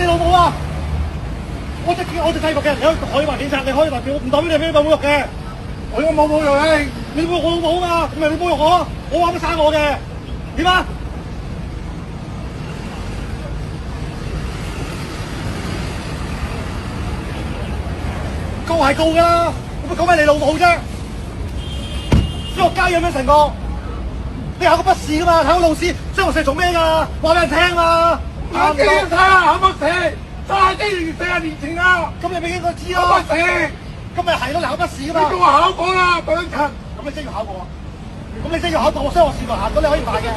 老母啊！我只制服嘅，你可以話警察，你可以話叫，唔代表你俾佢侮辱嘅。我冇侮辱你，你侮辱我老母啊嘛，咁咪你侮辱我，我話乜生我嘅，點啊？告係告㗎啦，咁咪告咩你老母啫？小學雞咁樣成個，你考個筆試㗎嘛，考個老師，小學生做咩㗎？話俾人聽嘛。我幾年睇啊，考筆試，40年前啊，咁你咪應該知咯。考筆試，咁咪係咯，考筆試㗎嘛。你叫我考過啦，等陣。咁你真要考過啊？咁你真要考過，我雙學士牌行咗你可以買嘅，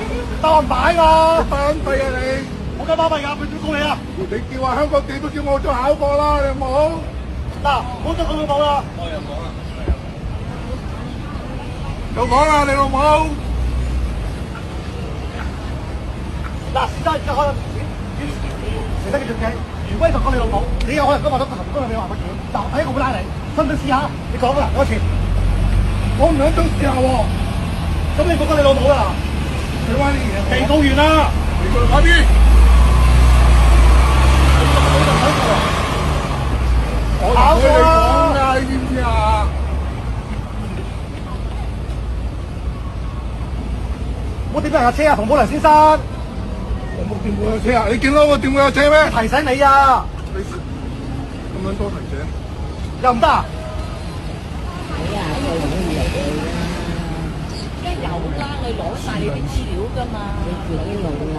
但我唔買嘛。巴閉啊你！我梗巴閉㗎，佢點告你啊？你叫話香港地都叫我再考過啦，你有冇？嗱，唔好再講老母啦。我又講啦，又講啦，你老母。嗱，時間而家可能時間繼續計，如果就講你老母，你有可能今日都行今日你話乜嘢？嗱，睇我會拉你，信唔信試下？你講啦，嗰次。我唔想都試下喎。咁你覺得你老母啦？你話啲嘢，被告完啦。你過嚟快啲。我同佢哋講㗎，你知唔知啊？我點解有車啊？馮寶良先生。我冇掂過有車啊！你見到我掂過有車咩？提醒你啊！你咁樣多提醒，又唔得啊？你啊，佢唔會嚟你啦，梗係有啦，你攞晒你啲資料㗎嘛。你自己攞啦。